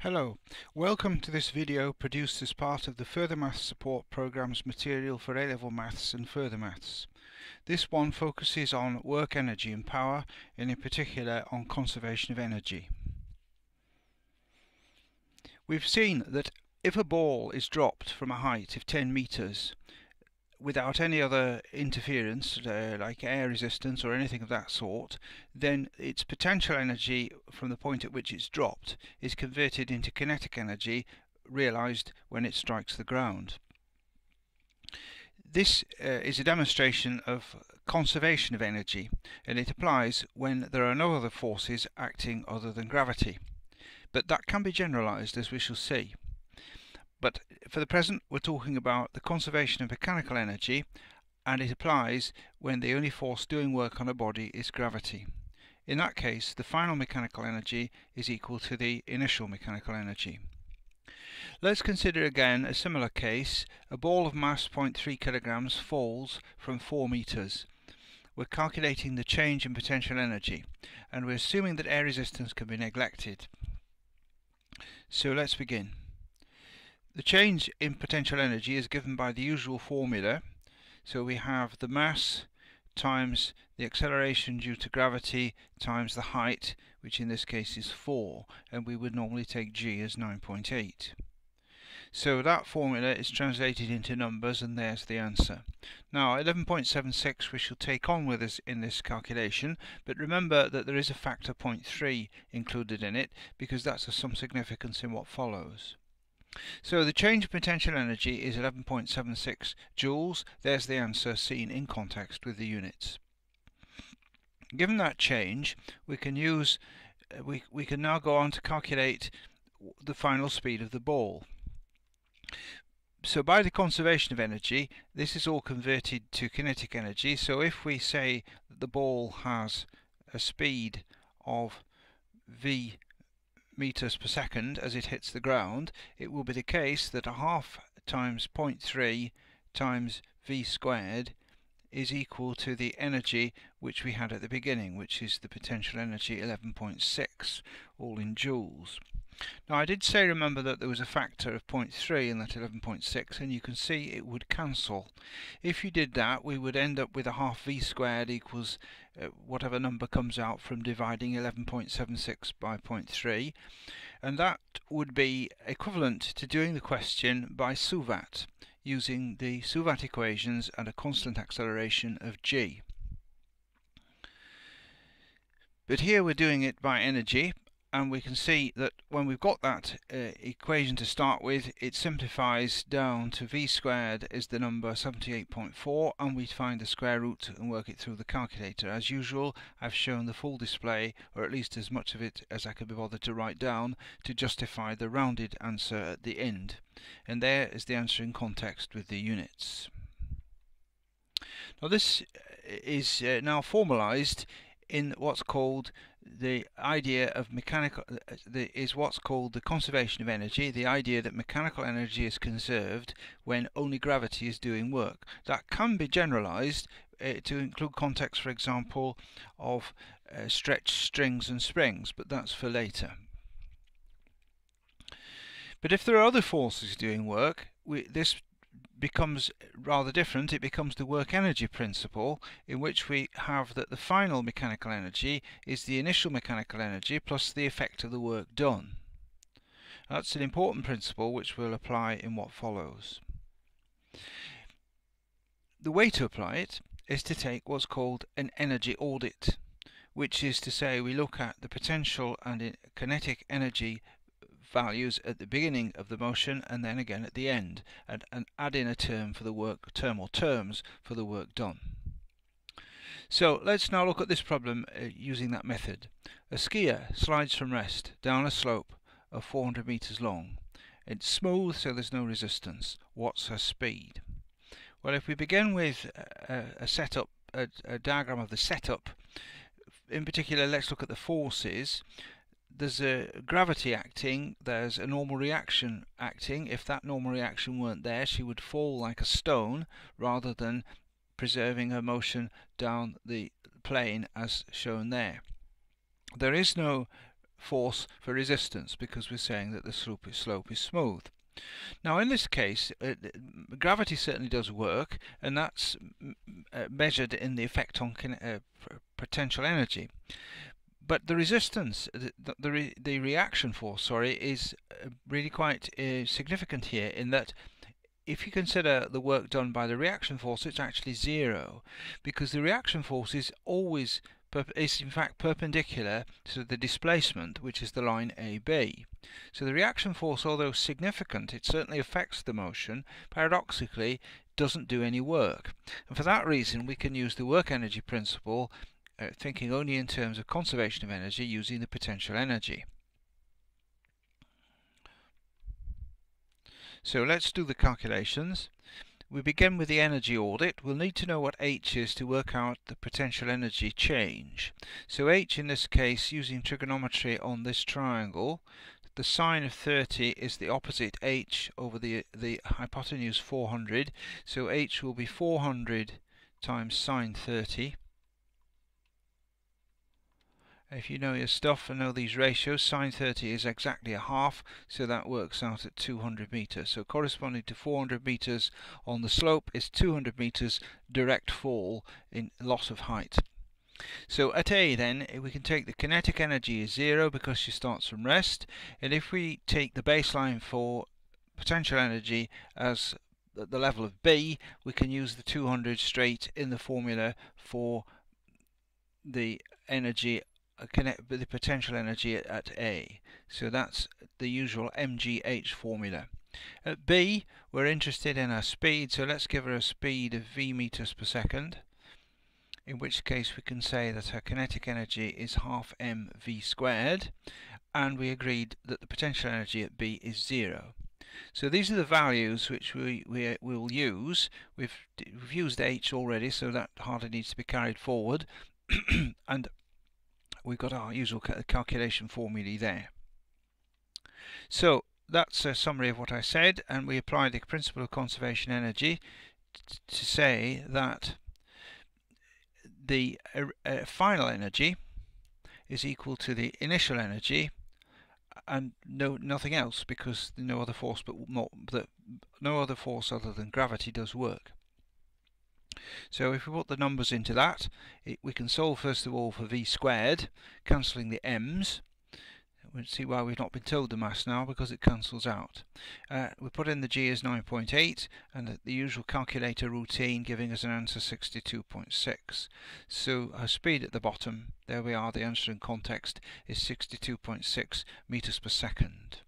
Hello, welcome to this video produced as part of the Further Maths Support Programme's material for A-Level Maths and Further Maths. This one focuses on work energy and power, and in particular on conservation of energy. We've seen that if a ball is dropped from a height of 10 meters without any other interference like air resistance or anything of that sort, then its potential energy from the point at which it's dropped is converted into kinetic energy realized when it strikes the ground. This is a demonstration of conservation of energy, and it applies when there are no other forces acting other than gravity. But that can be generalized, as we shall see. But for the present, we're talking about the conservation of mechanical energy, and it applies when the only force doing work on a body is gravity. In that case, the final mechanical energy is equal to the initial mechanical energy. Let's consider again a similar case. A ball of mass 0.3 kilograms falls from 4 meters. We're calculating the change in potential energy, and we're assuming that air resistance can be neglected. So let's begin. The change in potential energy is given by the usual formula. So we have the mass times the acceleration due to gravity times the height, which in this case is 4, and we would normally take g as 9.8. So that formula is translated into numbers, and there's the answer. Now 11.76 we shall take on with us in this calculation, but remember that there is a factor 0.3 included in it, because that's of some significance in what follows. So the change in potential energy is 11.76 joules. There's the answer seen in context with the units. Given that change, we can now go on to calculate the final speed of the ball. So by the conservation of energy, this is all converted to kinetic energy. So if we say that the ball has a speed of v meters per second as it hits the ground, it will be the case that a half times 0.3 times v squared is equal to the energy which we had at the beginning, which is the potential energy 11.6, all in joules. Now I did say, remember, that there was a factor of 0.3 in that 11.6, and you can see it would cancel. If you did that, we would end up with a half v squared equals whatever number comes out from dividing 11.76 by 0.3, and that would be equivalent to doing the question by Suvat, using the Suvat equations and a constant acceleration of g. But here we're doing it by energy, and we can see that when we've got that equation to start with, it simplifies down to v squared is the number 78.4, and we find the square root and work it through the calculator. As usual, I've shown the full display, or at least as much of it as I could be bothered to write down, to justify the rounded answer at the end. And there is the answer in context with the units. Now this is now formalized in what's called the idea of what's called the conservation of energy, the idea that mechanical energy is conserved when only gravity is doing work. That can be generalized to include context, for example, of stretched strings and springs, but that's for later. But if there are other forces doing work, this becomes rather different. It becomes the work energy principle, in which we have that the final mechanical energy is the initial mechanical energy plus the effect of the work done. That's an important principle which we'll apply in what follows. The way to apply it is to take what's called an energy audit, which is to say we look at the potential and kinetic energy values at the beginning of the motion and then again at the end, and add in a term for the work, or terms for the work done. So let's now look at this problem using that method. A skier slides from rest down a slope of 400 meters long. It's smooth, so there's no resistance. What's her speed? Well, if we begin with a diagram of the setup, in particular let's look at the forces. There's a gravity acting, there's a normal reaction acting. If that normal reaction weren't there, she would fall like a stone rather than preserving her motion down the plane as shown there. There is no force for resistance, because we're saying that the slope is smooth. Now in this case, gravity certainly does work, and that's measured in the effect on potential energy. But the resistance, the reaction force, is really quite significant here, in that if you consider the work done by the reaction force, it's actually zero, because the reaction force is always in fact perpendicular to the displacement, which is the line AB. So the reaction force, although significant, it certainly affects the motion, paradoxically doesn't do any work. And for that reason we can use the work energy principle, thinking only in terms of conservation of energy using the potential energy. So let's do the calculations. We begin with the energy audit. We'll need to know what H is to work out the potential energy change. So H in this case, using trigonometry on this triangle, the sine of 30 is the opposite H over the hypotenuse 400. So H will be 400 times sine 30. If you know your stuff and know these ratios, sine 30 is exactly a half, so that works out at 200 meters. So corresponding to 400 meters on the slope is 200 meters direct fall in loss of height. So at A then, we can take the kinetic energy is 0 because she starts from rest, and if we take the baseline for potential energy as at the level of B, we can use the 200 straight in the formula for the energy, the potential energy at A. So that's the usual MGH formula. At B, we're interested in her speed, so let's give her a speed of v meters per second, in which case we can say that her kinetic energy is half mv squared, and we agreed that the potential energy at B is 0. So these are the values which we will use. We've used H already, so that hardly needs to be carried forward. And we've got our usual calculation formulae there. So that's a summary of what I said, and we apply the principle of conservation energy to say that the final energy is equal to the initial energy and nothing else, because no other force other than gravity does work. So if we put the numbers into that, we can solve first of all for v squared, cancelling the m's. We'll see why we've not been told the mass now, because it cancels out. We put in the g as 9.8 and the usual calculator routine, giving us an answer 62.6. So her speed at the bottom, there we are, the answer in context is 62.6 meters per second.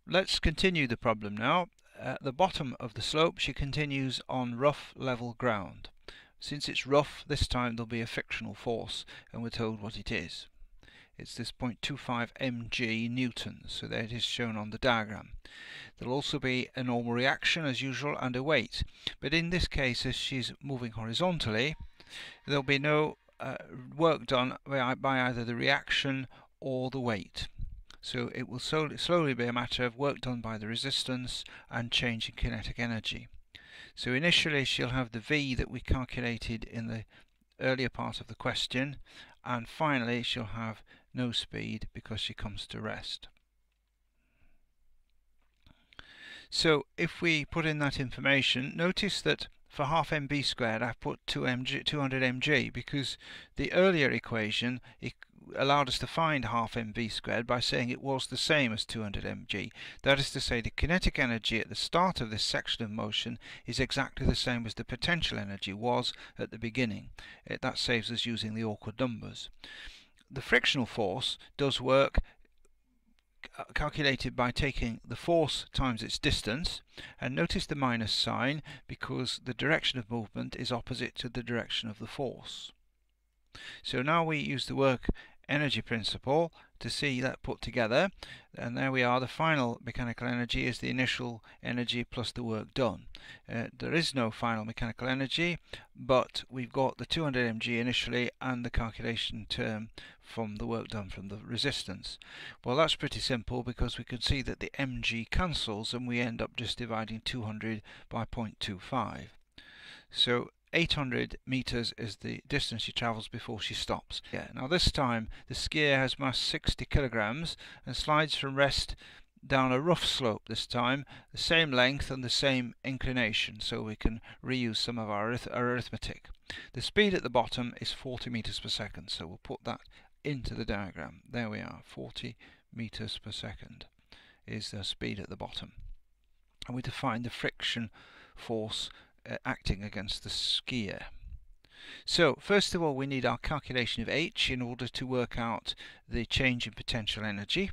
Let's continue the problem now. At the bottom of the slope she continues on rough level ground. Since it's rough, this time there'll be a frictional force, and we're told what it is. It's this 0.25 mg newtons, so there it is shown on the diagram. There'll also be a normal reaction as usual and a weight, but in this case, as she's moving horizontally, there'll be no work done by either the reaction or the weight. So it will slowly be a matter of work done by the resistance and change in kinetic energy. So initially she'll have the V that we calculated in the earlier part of the question, and finally she'll have no speed because she comes to rest. So if we put in that information, notice that for half mv squared I've put 200 mg, because the earlier equation allowed us to find half mv squared by saying it was the same as 200 mg. That is to say, the kinetic energy at the start of this section of motion is exactly the same as the potential energy was at the beginning. That saves us using the awkward numbers. The frictional force does work calculated by taking the force times its distance, and notice the minus sign because the direction of movement is opposite to the direction of the force. So now we use the work energy principle to see that put together, and there we are. The final mechanical energy is the initial energy plus the work done. There is no final mechanical energy, but we've got the 200 mg initially and the calculation term from the work done from the resistance. Well, that's pretty simple, because we can see that the mg cancels and we end up just dividing 200 by 0.25. So 800 meters is the distance she travels before she stops. Now this time the skier has mass 60 kilograms and slides from rest down a rough slope this time, the same length and the same inclination, so we can reuse some of our arithmetic. The speed at the bottom is 40 meters per second, so we'll put that into the diagram. There we are, 40 meters per second is the speed at the bottom. And we define the friction force acting against the skier. So first of all we need our calculation of H in order to work out the change in potential energy,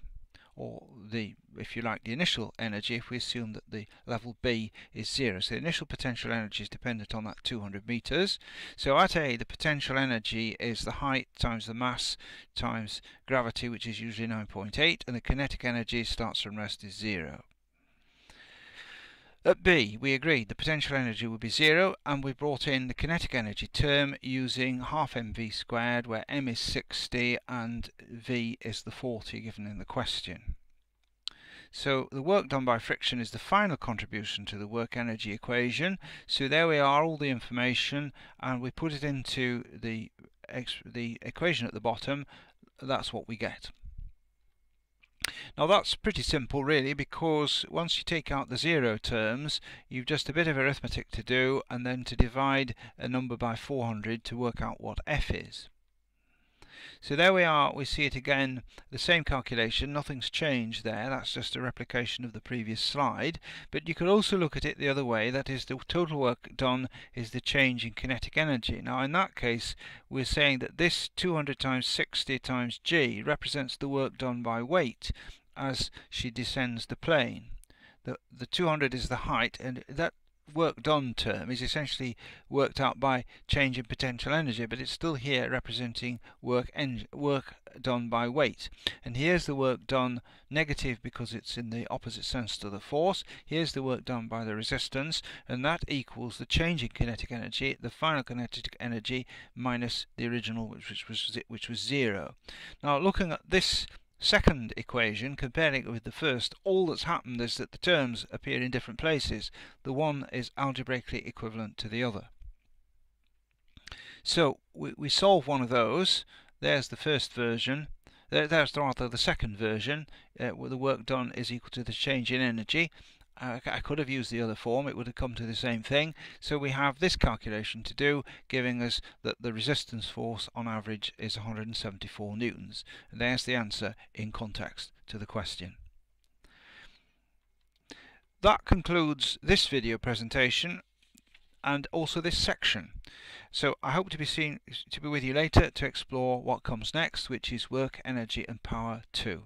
or the, if you like, the initial energy, if we assume that the level B is 0. So the initial potential energy is dependent on that 200 meters. So at A, the potential energy is the height times the mass times gravity, which is usually 9.8, and the kinetic energy starts from rest is 0. At B, we agreed the potential energy would be 0, and we brought in the kinetic energy term using half mv squared, where m is 60 and v is the 40 given in the question. So the work done by friction is the final contribution to the work energy equation. So there we are, all the information, and we put it into the equation at the bottom. That's what we get. Now that's pretty simple really, because once you take out the 0 terms, you've just a bit of arithmetic to do, and then to divide a number by 400 to work out what f is. So there we are, we see it again, the same calculation, nothing's changed there, that's just a replication of the previous slide. But you could also look at it the other way, that is, the total work done is the change in kinetic energy. Now in that case we're saying that this 200 times 60 times g represents the work done by weight as she descends the plane. The 200 is the height, and that work done term is essentially worked out by change in potential energy, but it's still here representing work done by weight. And here's the work done negative because it's in the opposite sense to the force. Here's the work done by the resistance, and that equals the change in kinetic energy, the final kinetic energy minus the original, which was 0. Now looking at this second equation, comparing it with the first, all that's happened is that the terms appear in different places. The one is algebraically equivalent to the other. So we solve one of those. There's the first version. There's rather the second version, where the work done is equal to the change in energy. I could have used the other form, it would have come to the same thing. So we have this calculation to do, giving us that the resistance force on average is 174 newtons. And there's the answer in context to the question. That concludes this video presentation and also this section. So I hope to be with you later to explore what comes next, which is work, energy and power 2.